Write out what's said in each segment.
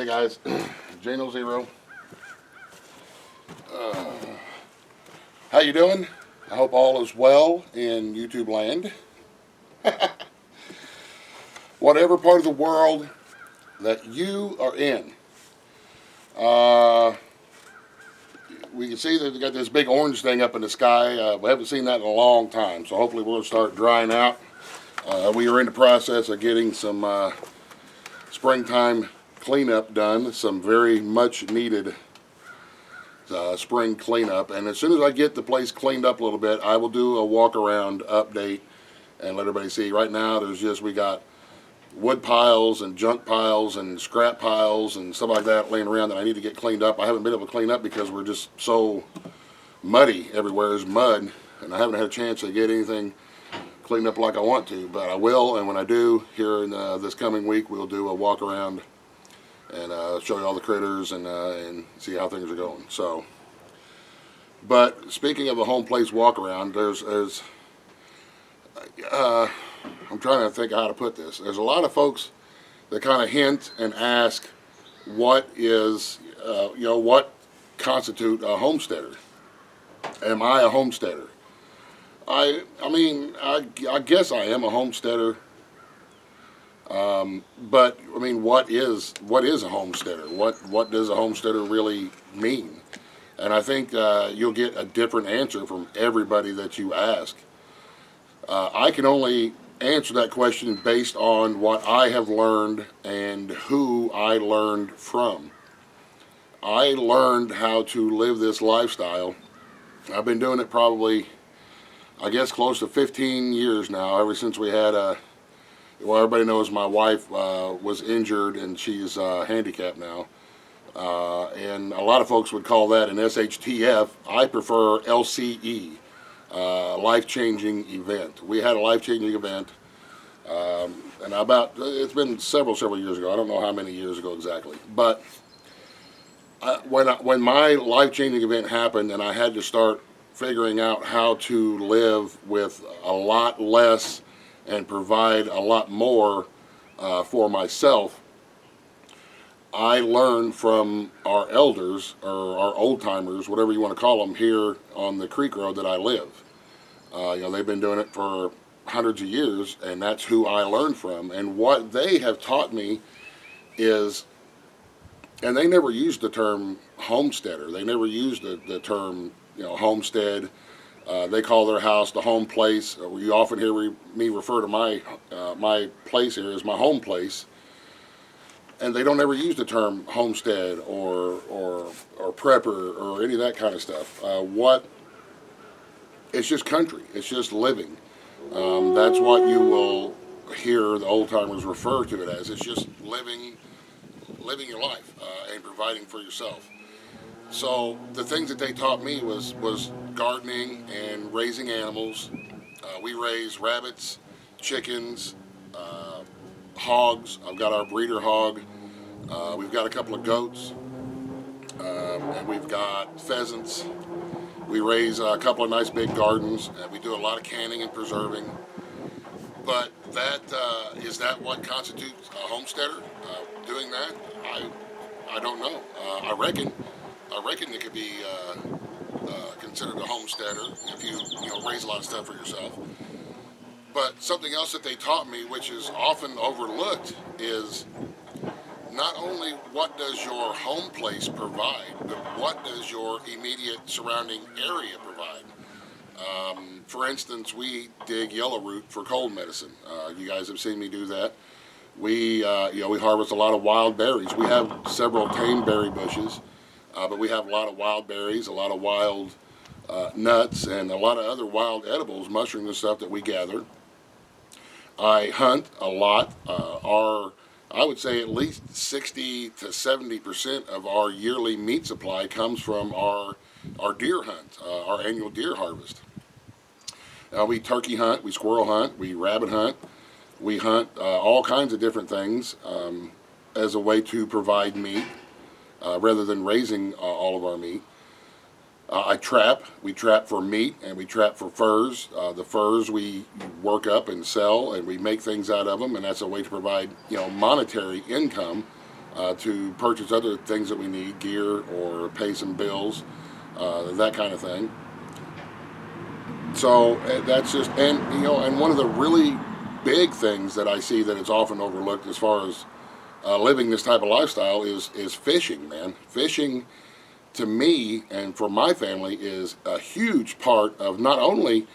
Hey guys, Jano Zero. How you doing? I hope all is well in YouTube land. Whatever part of the world that you are in, we can see that we got this big orange thing up in the sky. We haven't seen that in a long time, so hopefully we'll start drying out. We are in the process of getting some springtime cleanup done, some very much needed spring cleanup, and as soon as I get the place cleaned up a little bit, I will do a walk around update and let everybody see. Right now we got wood piles and junk piles and scrap piles and stuff like that laying around that I need to get cleaned up. I haven't been able to clean up because we're just so muddy. Everywhere is mud, and I haven't had a chance to get anything cleaned up like I want to, but I will, and when I do here in this coming week, we'll do a walk around and show you all the critters and see how things are going. So, but speaking of a home place walk around, I'm trying to think of how to put this. There's a lot of folks that kind of hint and ask, what is, what constitute a homesteader? Am I a homesteader? I guess I am a homesteader. But I mean, what is a homesteader? What does a homesteader really mean? And I think you'll get a different answer from everybody that you ask. I can only answer that question based on what I have learned and who I learned from. I learned how to live this lifestyle. I've been doing it probably, I guess, close to 15 years now, ever since we had well, everybody knows my wife was injured and she's handicapped now. And a lot of folks would call that an SHTF. I prefer LCE, life-changing event. We had a life-changing event, and it's been several years ago. I don't know how many years ago exactly. But when my life-changing event happened and I had to start figuring out how to live with a lot less and provide a lot more for myself, I learned from our elders, or our old timers, whatever you want to call them, here on the creek road that I live. They've been doing it for hundreds of years, and that's who I learned from. And what they have taught me is, and they never used the term homesteader. They never used the term, homestead. They call their house the home place. You often hear me refer to my place here as my home place, and they don't ever use the term homestead or prepper or any of that kind of stuff. It's just country. It's just living. That's what you will hear the old timers refer to it as. It's just living your life and providing for yourself. So the things that they taught me was gardening and raising animals. We raise rabbits, chickens, hogs. I've got our breeder hog. We've got a couple of goats, and we've got pheasants. We raise a couple of nice big gardens, and we do a lot of canning and preserving. But is that what constitutes a homesteader? Doing that? I don't know. I reckon it could be considered a homesteader if you raise a lot of stuff for yourself. But something else that they taught me, which is often overlooked, is not only what does your home place provide, but what does your immediate surrounding area provide. For instance, we dig yellow root for cold medicine. You guys have seen me do that. We harvest a lot of wild berries. We have several tame berry bushes. But we have a lot of wild berries, a lot of wild nuts, and a lot of other wild edibles, mushrooms and stuff that we gather. I hunt a lot. I would say at least 60 to 70% of our yearly meat supply comes from our deer hunt, our annual deer harvest. We turkey hunt, we squirrel hunt, we rabbit hunt. We hunt all kinds of different things as a way to provide meat. Rather than raising all of our meat. I trap. We trap for meat and we trap for furs. The furs we work up and sell, and we make things out of them, and that's a way to provide monetary income to purchase other things that we need, gear or pay some bills, that kind of thing. So that's just, and and one of the really big things that I see that it's often overlooked as far as living this type of lifestyle is fishing, man. Fishing to me and for my family is a huge part of not only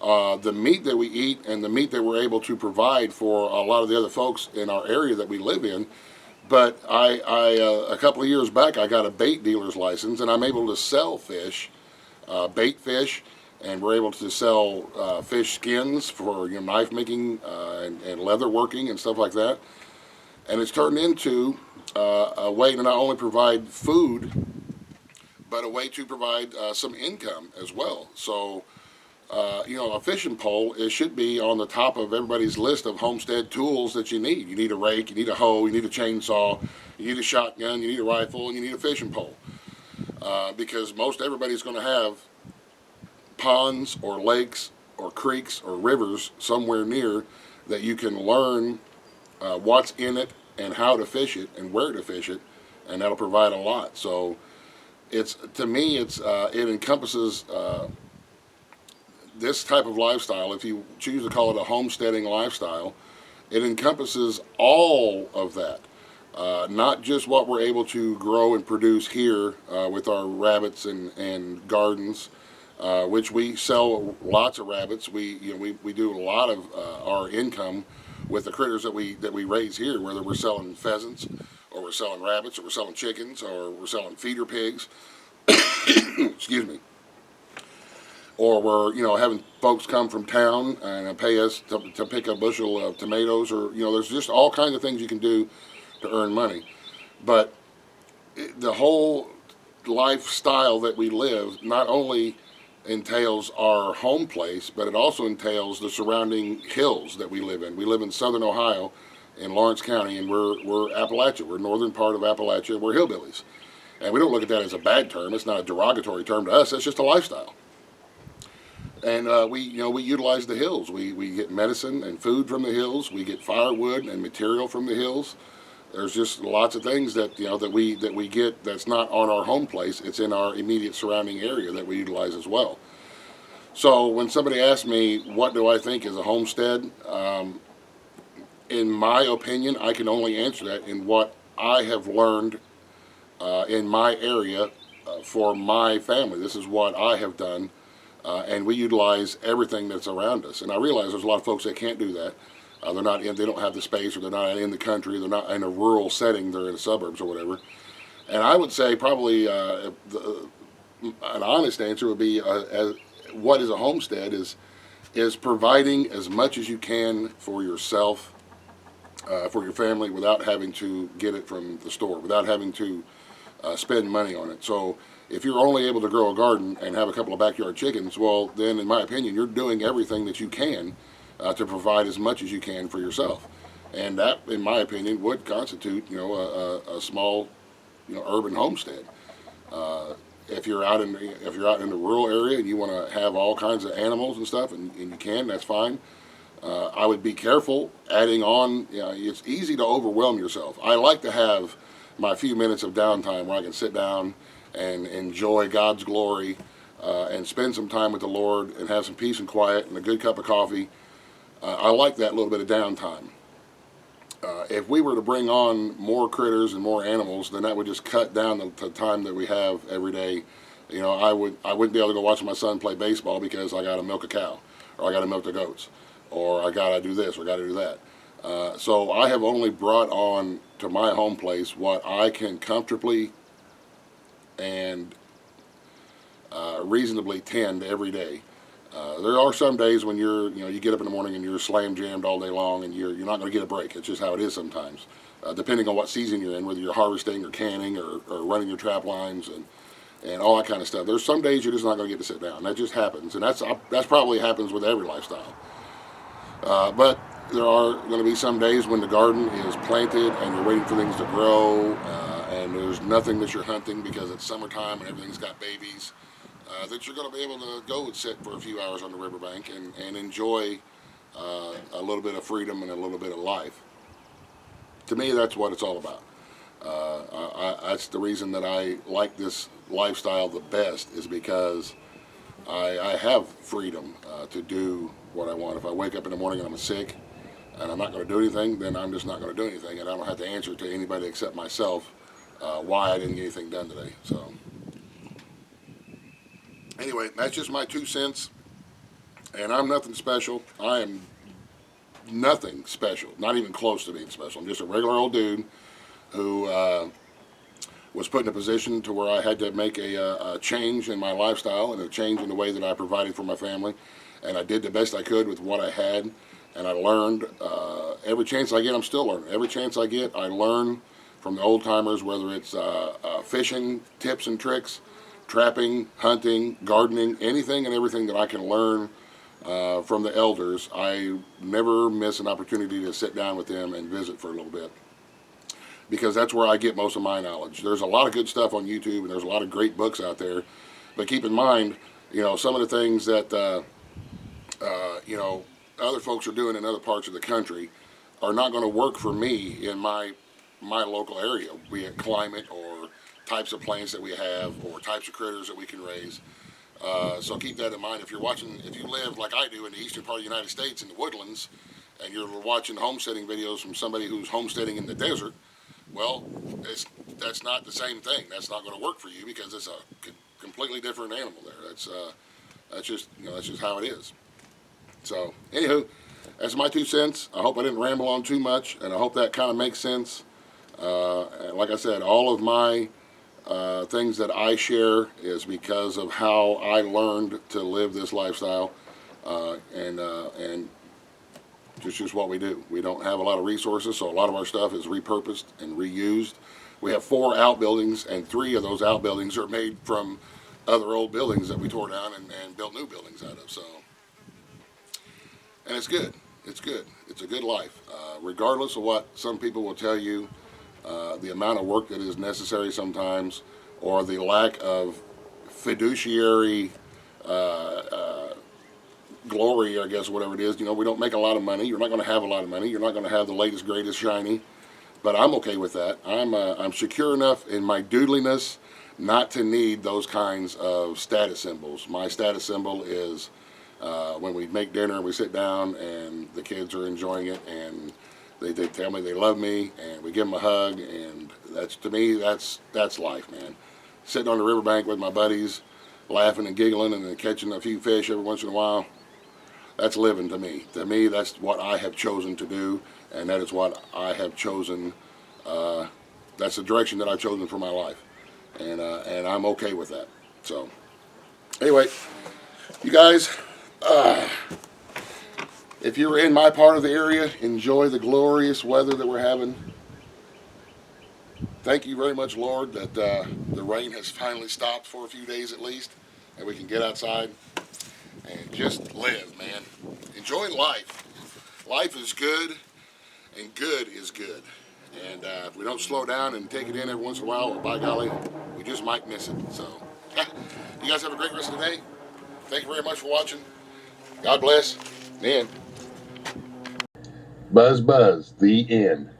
the meat that we eat and the meat that we're able to provide for a lot of the other folks in our area that we live in, but a couple of years back I got a bait dealer's license and I'm able to sell fish, bait fish, and we're able to sell fish skins for knife making and leather working and stuff like that. And it's turned into a way to not only provide food, but a way to provide some income as well. So, a fishing pole, it should be on the top of everybody's list of homestead tools that you need. You need a rake, you need a hoe, you need a chainsaw, you need a shotgun, you need a rifle, and you need a fishing pole. Because most everybody's going to have ponds or lakes or creeks or rivers somewhere near that you can learn what's in it and how to fish it and where to fish it, and that'll provide a lot. So it's, to me, it encompasses this type of lifestyle. If you choose to call it a homesteading lifestyle, it encompasses all of that. Not just what we're able to grow and produce here with our rabbits and gardens, which we sell lots of rabbits. We do a lot of our income with the critters that we raise here, whether we're selling pheasants or we're selling rabbits or we're selling chickens or we're selling feeder pigs. Excuse me. Or we're having folks come from town and pay us to pick a bushel of tomatoes, or there's just all kinds of things you can do to earn money. But the whole lifestyle that we live not only entails our home place, but it also entails the surrounding hills that we live in. We live in southern Ohio in Lawrence County, and we're Appalachia. We're northern part of Appalachia. We're hillbillies. And we don't look at that as a bad term. It's not a derogatory term to us. It's just a lifestyle. And we utilize the hills. We get medicine and food from the hills. We get firewood and material from the hills. There's just lots of things that that we get that's not on our home place. It's in our immediate surrounding area that we utilize as well. So when somebody asks me what do I think is a homestead, in my opinion, I can only answer that in what I have learned in my area for my family. This is what I have done, and we utilize everything that's around us. And I realize there's a lot of folks that can't do that. They don't have the space, or they're not in the country, they're not in a rural setting, they're in the suburbs or whatever. And I would say probably an honest answer would be what is a homestead is providing as much as you can for yourself, for your family, without having to get it from the store, without having to spend money on it. So if you're only able to grow a garden and have a couple of backyard chickens, well, then in my opinion, you're doing everything that you can to provide as much as you can for yourself. And that, in my opinion, would constitute, a small, urban homestead. If you're out in the rural area and you want to have all kinds of animals and stuff, and you can, that's fine. I would be careful adding on. It's easy to overwhelm yourself. I like to have my few minutes of downtime where I can sit down and enjoy God's glory and spend some time with the Lord and have some peace and quiet and a good cup of coffee. I like that little bit of downtime. If we were to bring on more critters and more animals, then that would just cut down the time that we have every day. I wouldn't be able to go watch my son play baseball because I got to milk a cow, or I got to milk the goats, or I got to do this, or I got to do that. So I have only brought on to my home place what I can comfortably and reasonably tend every day. There are some days when you get up in the morning and you're slam jammed all day long, and you're not going to get a break. It's just how it is sometimes, depending on what season you're in, whether you're harvesting or canning or running your trap lines and all that kind of stuff. There's some days you're just not going to get to sit down. That just happens, and that's probably happens with every lifestyle. But there are going to be some days when the garden is planted and you're waiting for things to grow, and there's nothing that you're hunting because it's summertime and everything's got babies. That you're going to be able to go and sit for a few hours on the riverbank and enjoy a little bit of freedom and a little bit of life. To me, that's what it's all about. That's the reason that I like this lifestyle the best, is because I have freedom to do what I want. If I wake up in the morning and I'm sick and I'm not going to do anything, then I'm just not going to do anything, and I don't have to answer to anybody except myself why I didn't get anything done today. So anyway, that's just my 2 cents, and I'm nothing special. I am nothing special, not even close to being special. I'm just a regular old dude who was put in a position to where I had to make a change in my lifestyle and a change in the way that I provided for my family, and I did the best I could with what I had, and I learned every chance I get. I'm still learning. Every chance I get, I learn from the old timers, whether it's fishing tips and tricks, trapping, hunting, gardening, anything and everything that I can learn from the elders. I never miss an opportunity to sit down with them and visit for a little bit, because that's where I get most of my knowledge. There's a lot of good stuff on YouTube, and there's a lot of great books out there, but keep in mind, some of the things that other folks are doing in other parts of the country are not going to work for me in my local area, be it climate or types of plants that we have or types of critters that we can raise. So keep that in mind. If you live like I do in the eastern part of the United States in the woodlands, and you're watching homesteading videos from somebody who's homesteading in the desert, well, that's not the same thing. That's not going to work for you, because it's a completely different animal there. That's just how it is. So anywho, that's my 2 cents. I hope I didn't ramble on too much, and I hope that kind of makes sense. Like I said, all of my things that I share is because of how I learned to live this lifestyle, and it's just what we do. We don't have a lot of resources, so a lot of our stuff is repurposed and reused. We have 4 outbuildings, and 3 of those outbuildings are made from other old buildings that we tore down and built new buildings out of. So, and it's good. It's good. It's a good life, regardless of what some people will tell you. The amount of work that is necessary sometimes, or the lack of fiduciary glory, I guess, whatever it is. We don't make a lot of money. You're not going to have a lot of money. You're not going to have the latest, greatest, shiny. But I'm okay with that. I'm secure enough in my doodliness not to need those kinds of status symbols. My status symbol is when we make dinner and we sit down and the kids are enjoying it, and they tell me they love me, and we give them a hug, and to me that's life, man. Sitting on the riverbank with my buddies, laughing and giggling, and then catching a few fish every once in a while, that's living to me. To me, that's what I have chosen to do, and that is what I have chosen. That's the direction that I've chosen for my life, and I'm okay with that. So anyway, you guys, if you're in my part of the area, enjoy the glorious weather that we're having. Thank you very much, Lord, that the rain has finally stopped for a few days at least, and we can get outside and just live, man. Enjoy life. Life is good, and good is good. And if we don't slow down and take it in every once in a while, well, by golly, we just might miss it. So, you guys have a great rest of the day. Thank you very much for watching. God bless. The end. Buzz, buzz. The end.